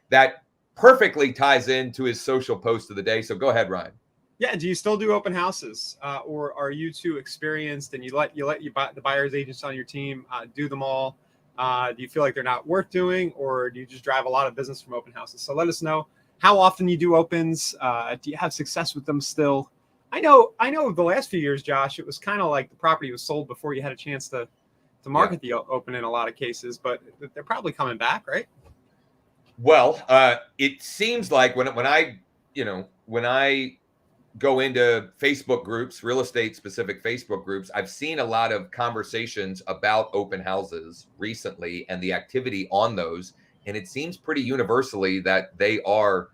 that perfectly ties into his social post of the day. So go ahead, Ryan. Yeah. Do you still do open houses, or are you too experienced and you let the buyer's agents on your team do them all? Do you feel like they're not worth doing, or do you just drive a lot of business from open houses? So let us know how often you do opens. Do you have success with them still? I know the last few years, Josh, it was kind of like the property was sold before you had a chance to market the open in a lot of cases, but they're probably coming back, right? Well, it seems like when I go into Facebook groups, real estate specific Facebook groups, I've seen a lot of conversations about open houses recently and the activity on those. And it seems pretty universally that they're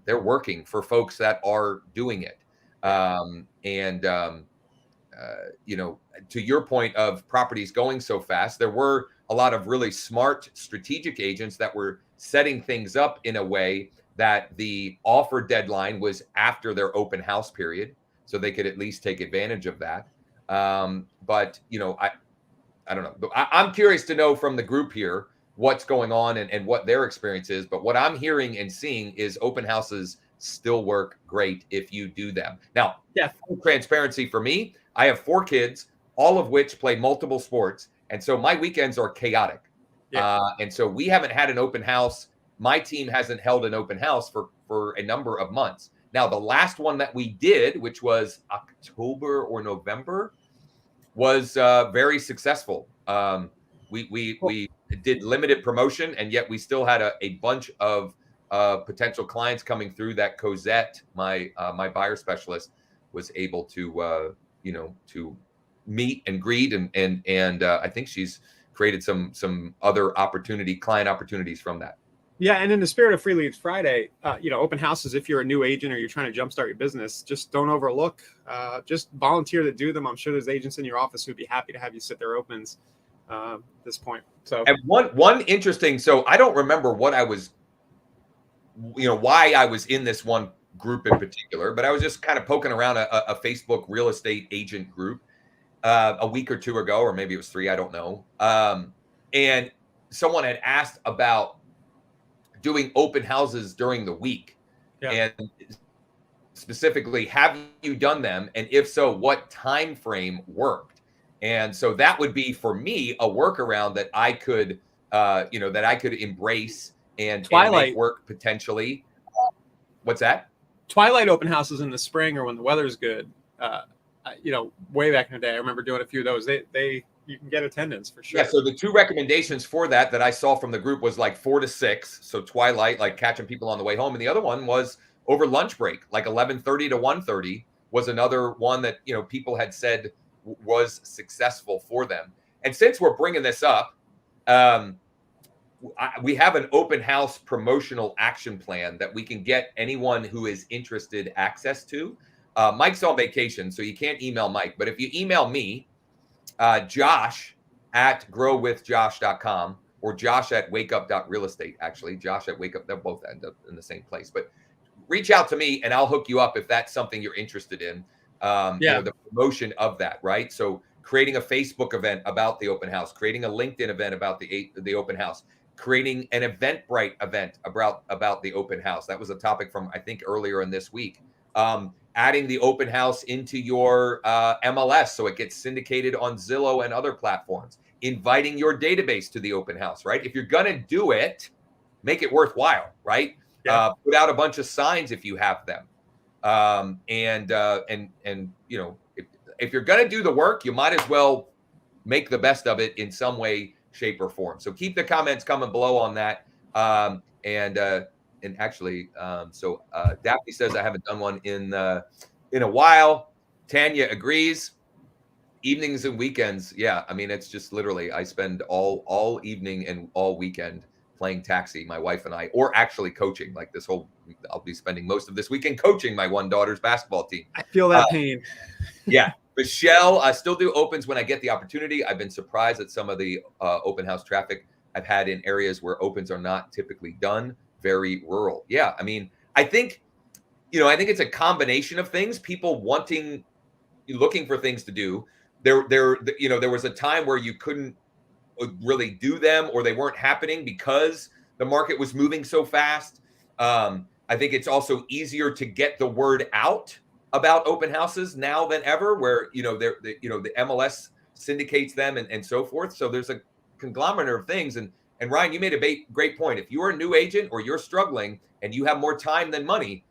working for folks that are doing it. To your point of properties going so fast, there were a lot of really smart strategic agents that were setting things up in a way that the offer deadline was after their open house period, so they could at least take advantage of that. But I don't know. But I'm curious to know from the group here what's going on and what their experience is. But what I'm hearing and seeing is open houses still work great if you do them. Now, full transparency for me, I have 4 kids, all of which play multiple sports. And so my weekends are chaotic. And so we haven't had an open house. My team hasn't held an open house for a number of months. Now, the last one that we did, which was October or November, was very successful. We did limited promotion, and yet we still had a bunch of potential clients coming through that Cosette, my buyer specialist, was able to to meet and greet, and I think she's created some other client opportunities from that. Yeah, and in the spirit of Free Leads Friday, open houses, if you're a new agent or you're trying to jumpstart your business, just don't overlook. Just volunteer to do them. I'm sure there's agents in your office who'd be happy to have you sit their opens at this point. So, and one interesting, so I don't remember what I was, why I was in this one group in particular, but I was just kind of poking around a Facebook real estate agent group a week or 2 ago, or maybe it was 3, I don't know. And someone had asked about doing open houses during the week, and specifically, have you done them, and if so, what time frame worked? And so that would be for me a workaround that I could embrace and make work potentially. What's that? Twilight open houses in the spring or when the weather's good. Way back in the day, I remember doing a few of those. You can get attendance for sure. Yeah. So the 2 recommendations for that I saw from the group was like 4 to 6. So twilight, like catching people on the way home. And the other one was over lunch break, like 11:30 to 1:30 was another one that, people had said was successful for them. And since we're bringing this up, we have an open house promotional action plan that we can get anyone who is interested access to. Mike's on vacation, so you can't email Mike. But if you email me, Josh at growwithjosh.com or Josh at wakeup.realestate. Actually, Josh at wakeup, they'll both end up in the same place. But reach out to me and I'll hook you up if that's something you're interested in. The promotion of that, right? So creating a Facebook event about the open house, creating a LinkedIn event about the open house, creating an Eventbrite event about the open house. That was a topic from, I think, earlier in this week. Adding the open house into your MLS so it gets syndicated on Zillow and other platforms. Inviting your database to the open house, right? If you're going to do it, make it worthwhile, right? Put out a bunch of signs if you have them. If you're going to do the work, you might as well make the best of it in some way, shape, or form. So keep the comments coming below on that. And actually, Daphne says I haven't done one in a while. Tanya agrees. Evenings and weekends, yeah. I mean, it's just literally I spend all evening and all weekend playing taxi, my wife and I, or actually coaching. Like I'll be spending most of this weekend coaching my one daughter's basketball team. I feel that pain. Yeah. Michelle, I still do opens when I get the opportunity. I've been surprised at some of the open house traffic I've had in areas where opens are not typically done. Very rural. Yeah. I mean, I think it's a combination of things. People looking for things to do. There was a time where you couldn't really do them or they weren't happening because the market was moving so fast. I think it's also easier to get the word out about open houses now than ever, where the MLS syndicates them and so forth. So there's a conglomerate of things. And Ryan, you made a great point. If you're a new agent or you're struggling and you have more time than money,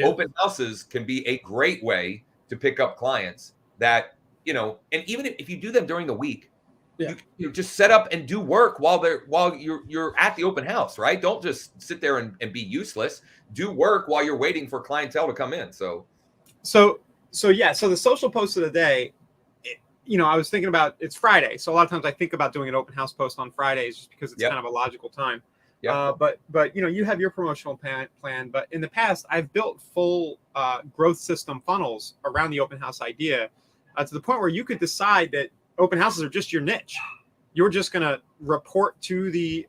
open houses can be a great way to pick up clients that, and even if you do them during the week, you just set up and do work while you're at the open house, right? Don't just sit there and be useless. Do work while you're waiting for clientele to come in. So the social post of the day, I was thinking about, it's Friday. So a lot of times I think about doing an open house post on Fridays just because it's kind of a logical time. But you have your promotional plan, but in the past I've built full growth system funnels around the open house idea to the point where you could decide that open houses are just your niche. You're just going to report to the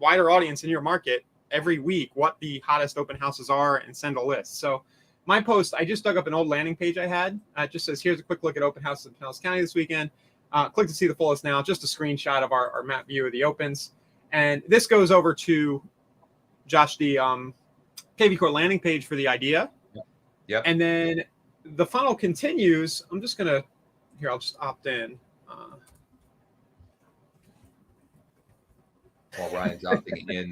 wider audience in your market every week what the hottest open houses are and send a list. So my post, I just dug up an old landing page I had. It just says, here's a quick look at open houses in Pinellas County this weekend. Click to see the full list now. Just a screenshot of our map view of the opens. And this goes over to Josh, the KV Core landing page for the idea. Yep. And then the funnel continues. I'm just going to, I'll just opt in. While Ryan's opting in,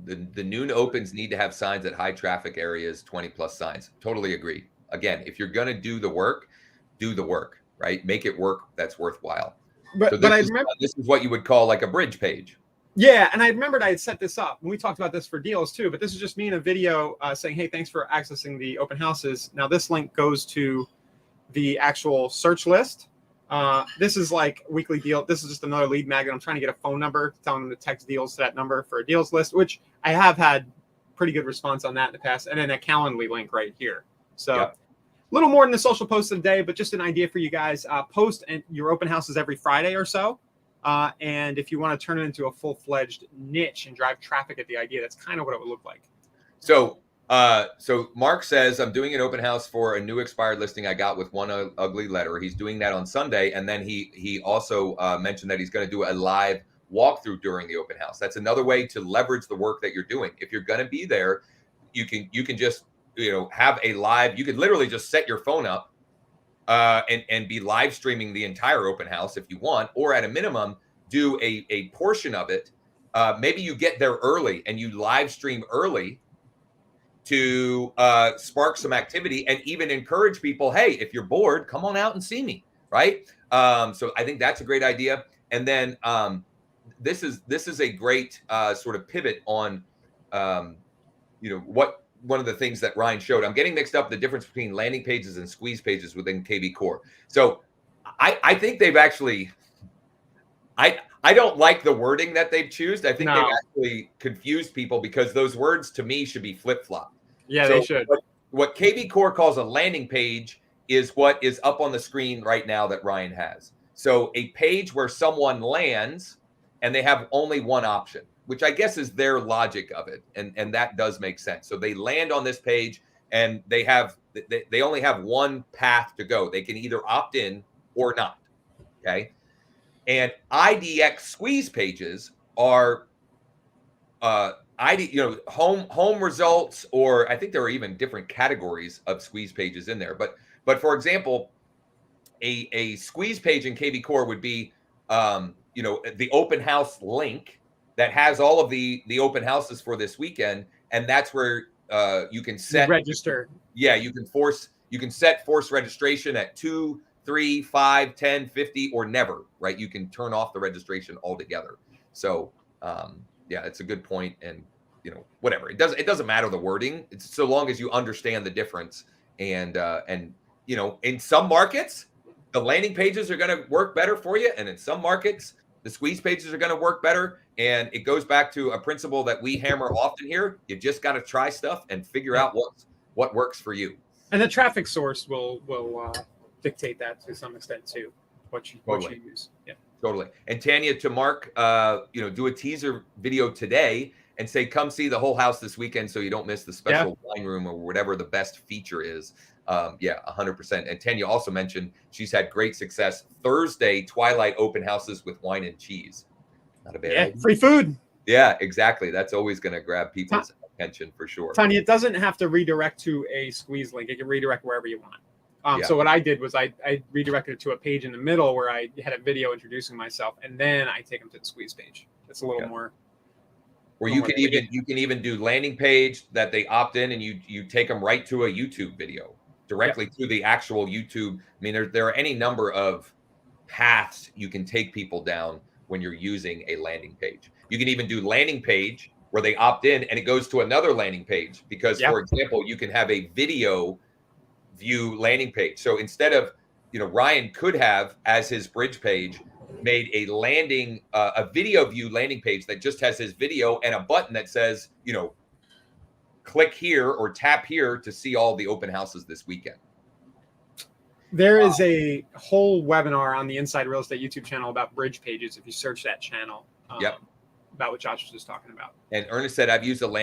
the noon opens need to have signs at high traffic areas, 20 plus signs. Totally agree. Again, if you're going to do the work, right? Make it work that's worthwhile. But I remember this is what you would call like a bridge page. Yeah, and I remembered I had set this up. And we talked about this for deals too, but this is just me in a video saying, hey, thanks for accessing the open houses. Now this link goes to the actual search list. This is like weekly deal. This is just another lead magnet. I'm trying to get a phone number, telling them to text deals to that number for a deals list, which I have had pretty good response on that in the past. And then a Calendly link right here. So a little more than the social post of the day, but just an idea for you guys. Post your open houses every Friday or so. And if you want to turn it into a full-fledged niche and drive traffic at the idea, that's kind of what it would look like. So Mark says, I'm doing an open house for a new expired listing I got with one ugly letter. He's doing that on Sunday. And then he also mentioned that he's going to do a live walkthrough during the open house. That's another way to leverage the work that you're doing. If you're going to be there, you can just, have a live, you could literally just set your phone up and be live streaming the entire open house if you want, or at a minimum, do a portion of it. Maybe you get there early and you live stream early to spark some activity and even encourage people, hey, if you're bored, come on out and see me, right? So I think that's a great idea. And then this is a great sort of pivot on, what one of the things that Ryan showed. I'm getting mixed up the difference between landing pages and squeeze pages within KV Core. So I think they've actually, I don't like the wording that they've chosen. I think they've actually confused people because those words to me should be flip-flopped. Yeah, so they should. What KV Core calls a landing page is what is up on the screen right now that Ryan has. So a page where someone lands and they have only one option, which I guess is their logic of it. And that does make sense. So they land on this page and they only have one path to go. They can either opt in or not. Okay. And IDX squeeze pages are home results, or I think there are even different categories of squeeze pages in there. But for example, a squeeze page in KV Core would be the open house link that has all of the open houses for this weekend, and that's where you can set register. Yeah, you can set forced registration at 2, 3, 5, 10, 50, or never, right? You can turn off the registration altogether. So it's a good point. And whatever. It doesn't matter the wording. It's so long as you understand the difference. And in some markets, the landing pages are going to work better for you. And in some markets, the squeeze pages are going to work better. And it goes back to a principle that we hammer often here. You just got to try stuff and figure out what works for you. And the traffic source will dictate that to some extent too, what you use. Yeah, totally. And Tanya, to Mark, do a teaser video today and say, come see the whole house this weekend so you don't miss the special wine room or whatever the best feature is. 100%. And Tanya also mentioned she's had great success Thursday twilight open houses with wine and cheese. Not a bad idea. Free food. Yeah, exactly. That's always going to grab people's attention for sure. Tanya, it doesn't have to redirect to a squeeze link. It can redirect wherever you want. Yeah. So what I did was I redirected it to a page in the middle where I had a video introducing myself, and then I take them to the squeeze page. It's a little more. Or you can even do landing page that they opt in, and you take them right to a YouTube video directly to the actual YouTube. I mean, there are any number of paths you can take people down when you're using a landing page. You can even do landing page where they opt in and it goes to another landing page because, for example, you can have a video view landing page. So instead of, Ryan could have as his bridge page made a video view landing page that just has his video and a button that says, click here or tap here to see all the open houses this weekend. There is a whole webinar on the Inside Real Estate YouTube channel about bridge pages. If you search that channel, about what Josh was just talking about. And Ernest said, I've used a landing